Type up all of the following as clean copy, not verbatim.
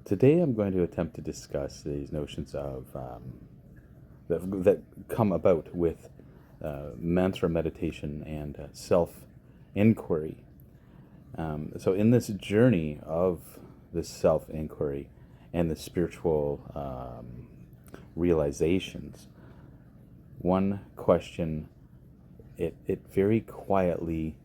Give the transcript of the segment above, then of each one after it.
Today I'm going to attempt to discuss these notions of that come about with mantra meditation and self-inquiry. So in this journey of this self-inquiry and the spiritual realizations, one question, it very quietly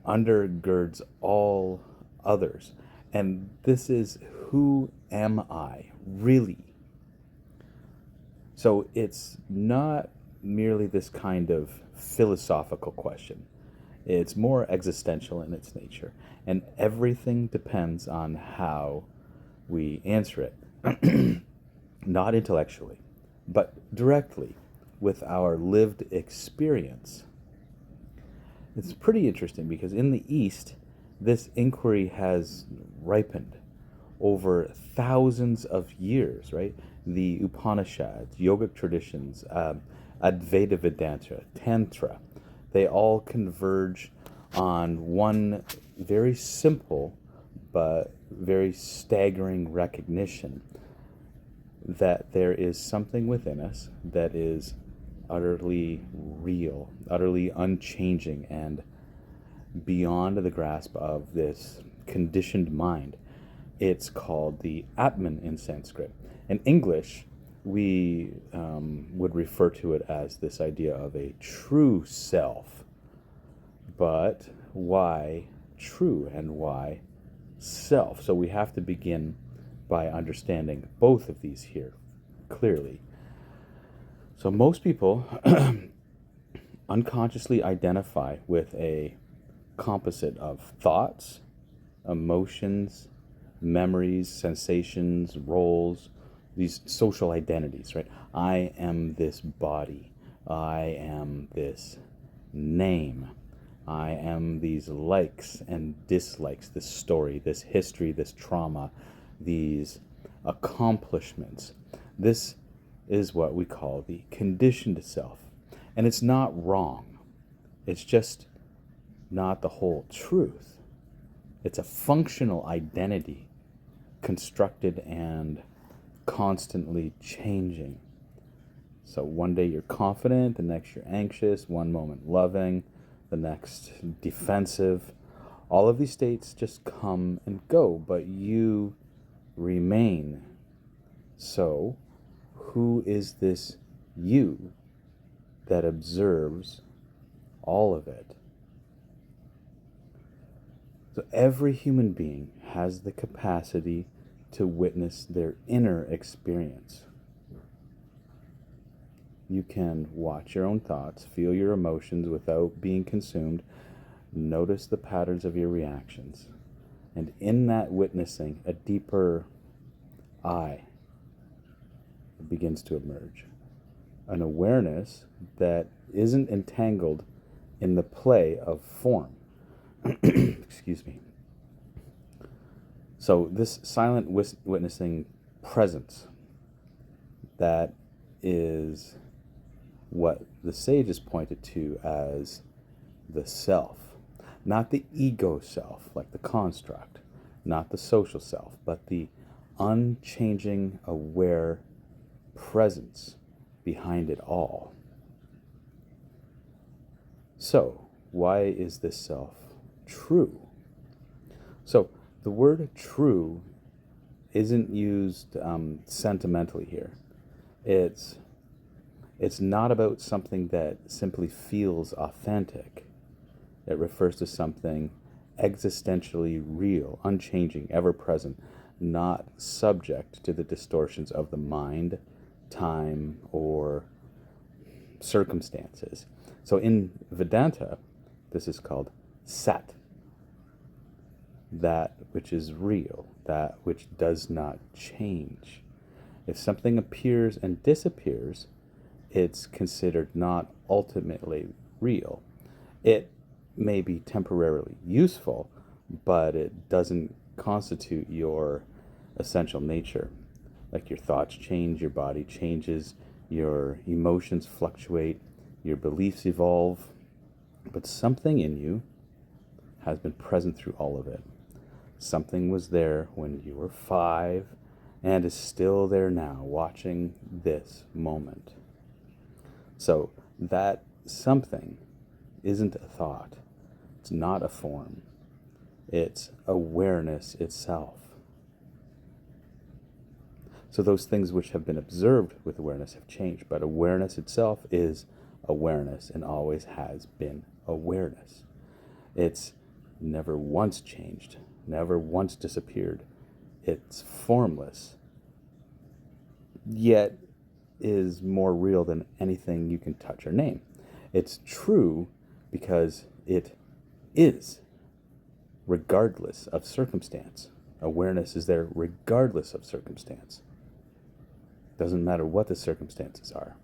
undergirds all others. And this is, who am I really? So it's not merely this kind of philosophical question. It's more existential in its nature. And everything depends on how we answer it. Not intellectually, but directly with our lived experience. It's pretty interesting because in the East, this inquiry has ripened over thousands of years, right? The Upanishads, yogic traditions, Advaita Vedanta, Tantra, they all converge on one very simple but very staggering recognition that there is something within us that is utterly real, utterly unchanging, and beyond the grasp of this conditioned mind. It's called the Atman in Sanskrit. In English, we would refer to it as this idea of a true self. But why true and why self? So we have to begin by understanding both of these here clearly. So most people unconsciously identify with a composite of thoughts, emotions, memories, sensations, roles, these social identities, right? I am this body. I am this name. I am these likes and dislikes, this story, this history, this trauma, these accomplishments. This is what we call the conditioned self. And it's not wrong. It's just not the whole truth. It's a functional identity, constructed and constantly changing. So one day you're confident, the next you're anxious, one moment loving, the next defensive. All of these states just come and go, but you remain. So, who is this you that observes all of it? So every human being has the capacity to witness their inner experience. You can watch your own thoughts, feel your emotions without being consumed, notice the patterns of your reactions. And in that witnessing, a deeper I begins to emerge. An awareness that isn't entangled in the play of form. Excuse me. So this silent witnessing presence, that is what the sages pointed to as the self. Not the ego self, like the construct, not the social self, but the unchanging, aware presence behind it all. So, why is this self true? So, the word true isn't used sentimentally here. It's not about something that simply feels authentic. It refers to something existentially real, unchanging, ever-present, not subject to the distortions of the mind, time, or circumstances. So in Vedanta, this is called Sat. That which is real, that which does not change. If something appears and disappears, it's considered not ultimately real. It may be temporarily useful, but it doesn't constitute your essential nature. Like your thoughts change, your body changes, your emotions fluctuate, your beliefs evolve, but something in you has been present through all of it. Something was there when you were 5 and is still there now, watching this moment. So that something isn't a thought. It's not a form. It's awareness itself. So those things which have been observed with awareness have changed, but awareness itself is awareness and always has been awareness. It's never once changed, never once disappeared. It's formless, yet is more real than anything you can touch or name. It's true because it is, regardless of circumstance. Awareness is there regardless of circumstance. Doesn't matter what the circumstances are.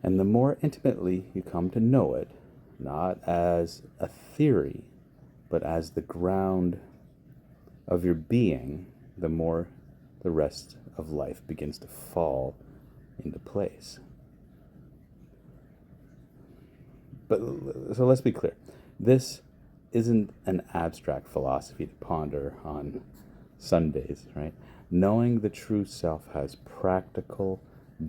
And the more intimately you come to know it, not as a theory, but as the ground of your being, the more the rest of life begins to fall into place. But so let's be clear. This isn't an abstract philosophy to ponder on Sundays, right? Knowing the true self has practical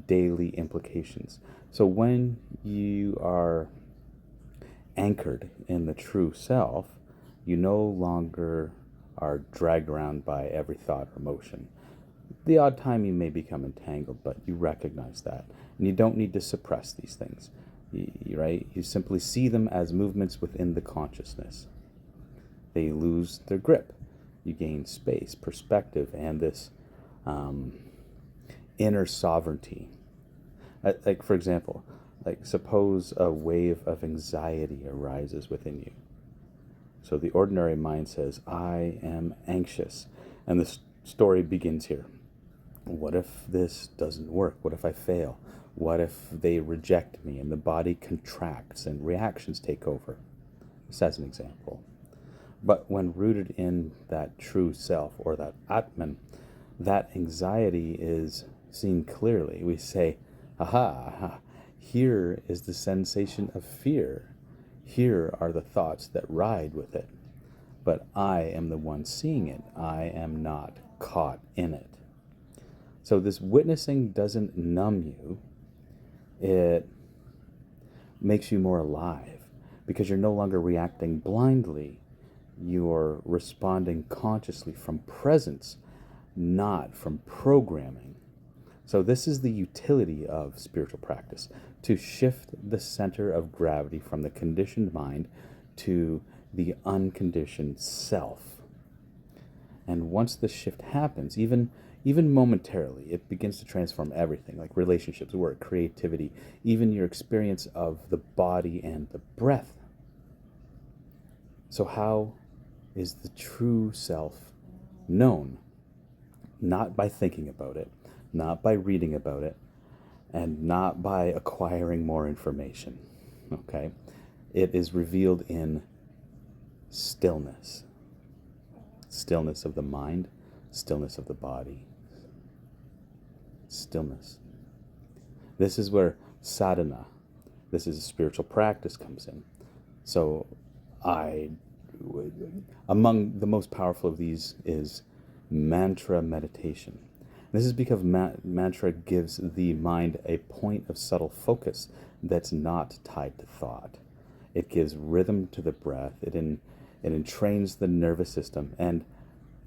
daily implications. So when you are anchored in the true self, you no longer are dragged around by every thought or emotion. The odd time you may become entangled, but you recognize that. And you don't need to suppress these things, right? You simply see them as movements within the consciousness. They lose their grip. You gain space, perspective, and this inner sovereignty. Like, for example, like suppose a wave of anxiety arises within you. So the ordinary mind says, I am anxious. And the story begins here. What if this doesn't work? What if I fail? What if they reject me? And the body contracts and reactions take over. This as an example. But when rooted in that true self or that Atman, that anxiety is seen clearly. We say, aha, here is the sensation of fear. Here are the thoughts that ride with it. But I am the one seeing it. I am not caught in it. So this witnessing doesn't numb you. It makes you more alive because you're no longer reacting blindly. You're responding consciously from presence, not from programming. So this is the utility of spiritual practice, to shift the center of gravity from the conditioned mind to the unconditioned self. And once the shift happens, even momentarily, it begins to transform everything, like relationships, work, creativity, even your experience of the body and the breath. So how is the true self known? Not by thinking about it, not by reading about it, and not by acquiring more information. Okay? It is revealed in stillness. Stillness of the mind, stillness of the body. Stillness. This is where sadhana, this is a spiritual practice, comes in. So among the most powerful of these is mantra meditation. This is because mantra gives the mind a point of subtle focus that's not tied to thought. It gives rhythm to the breath. It entrains the nervous system, and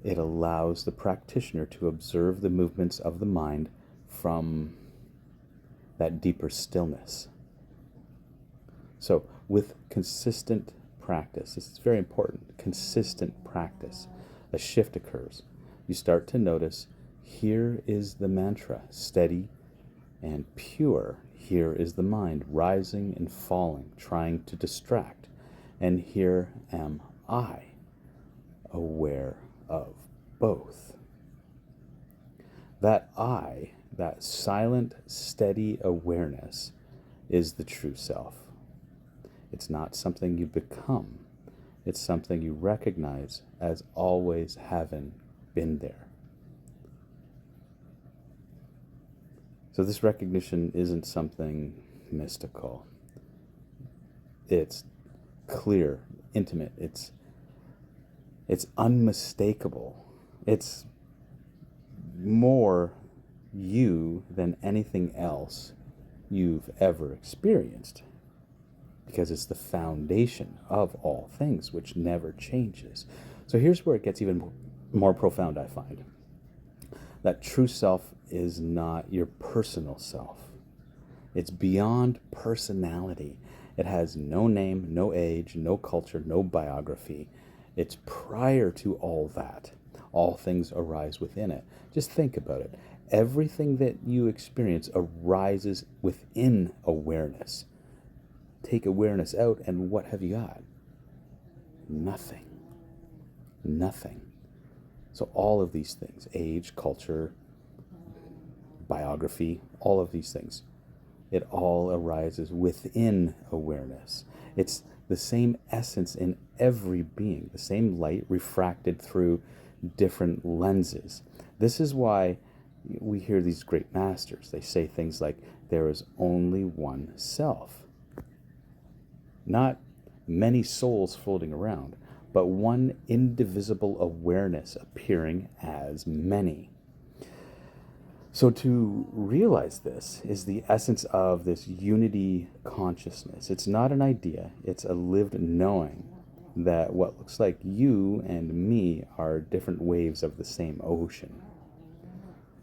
it allows the practitioner to observe the movements of the mind from that deeper stillness. So with consistent practice, this is very important, consistent practice, a shift occurs. You start to notice, here is the mantra, steady and pure. Here is the mind, rising and falling, trying to distract. And here am I, aware of both. That I, that silent, steady awareness, is the true self. It's not something you become. It's something you recognize as always having been there. So this recognition isn't something mystical. It's clear, intimate. It's It's unmistakable. It's more you than anything else you've ever experienced, because it's the foundation of all things, which never changes. So here's where it gets even more profound, I find. That true self is not your personal self. It's beyond personality. It has no name, no age, no culture, no biography. It's prior to all that. All things arise within it. Just think about it. Everything that you experience arises within awareness. Take awareness out, and what have you got? Nothing. Nothing. So all of these things, age, culture, biography, all of these things, it all arises within awareness. It's the same essence in every being, the same light refracted through different lenses. This is why we hear these great masters. They say things like, there is only one self. Not many souls floating around, but one indivisible awareness appearing as many. So to realize this is the essence of this unity consciousness. It's not an idea, it's a lived knowing that what looks like you and me are different waves of the same ocean.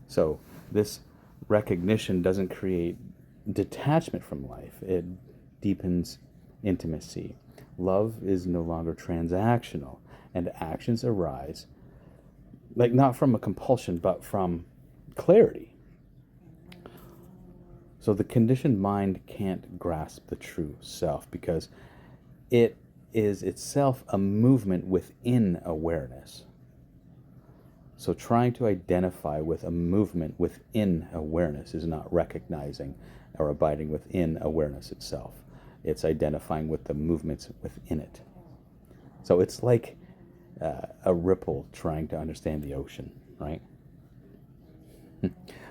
So this recognition doesn't create detachment from life, it deepens intimacy. Love is no longer transactional, and actions arise, like not from a compulsion, but from clarity. So the conditioned mind can't grasp the true self because it is itself a movement within awareness. So trying to identify with a movement within awareness is not recognizing or abiding within awareness itself. It's identifying with the movements within it. So it's like a ripple trying to understand the ocean, right?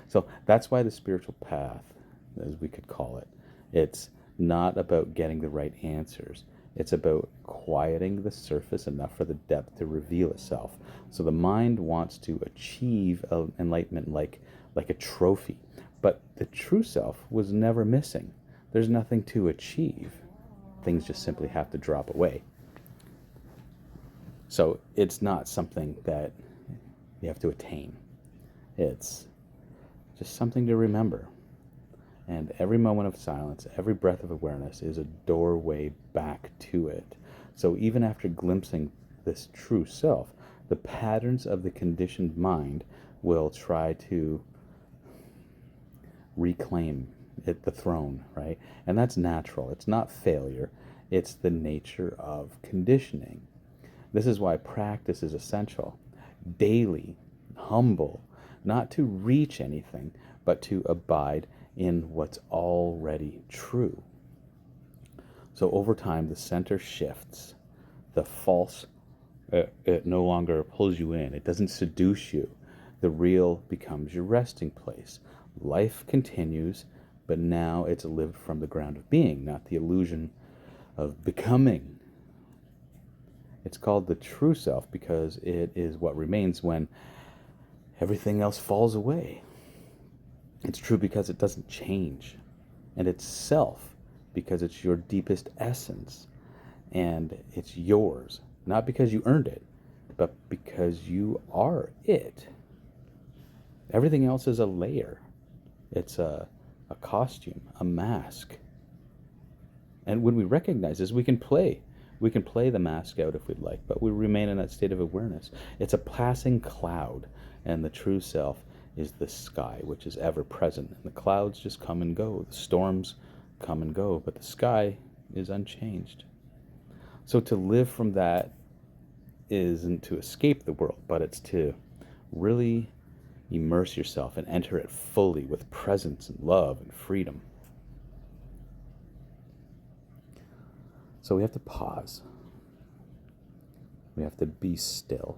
So that's why the spiritual path, as we could call it, it's not about getting the right answers. It's about quieting the surface enough for the depth to reveal itself. So the mind wants to achieve enlightenment like a trophy. But the true self was never missing. There's nothing to achieve. Things just simply have to drop away. So it's not something that you have to attain. It's just something to remember. And every moment of silence, every breath of awareness is a doorway back to it. So even after glimpsing this true self, the patterns of the conditioned mind will try to reclaim it, the throne, right? And that's natural. It's not failure. It's the nature of conditioning. This is why practice is essential. Daily, humble, not to reach anything, but to abide in what's already true. So over time, the center shifts. The false, it no longer pulls you in. It doesn't seduce you. The real becomes your resting place. Life continues, but now it's lived from the ground of being, not the illusion of becoming. It's called the true self because it is what remains when everything else falls away. It's true because it doesn't change. And it's self because it's your deepest essence. And it's yours, not because you earned it, but because you are it. Everything else is a layer. It's a costume, a mask. And when we recognize this, we can play the mask out if we'd like, but we remain in that state of awareness. It's a passing cloud, and the true self is the sky, which is ever present. And the clouds just come and go. The storms come and go, but the sky is unchanged. So to live from that isn't to escape the world, but it's to really immerse yourself and enter it fully with presence and love and freedom. So we have to pause. We have to be still.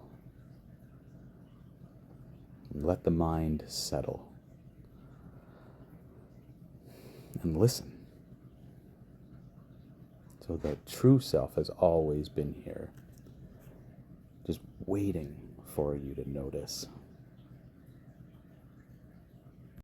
And let the mind settle. And listen. So the true self has always been here. just waiting for you to notice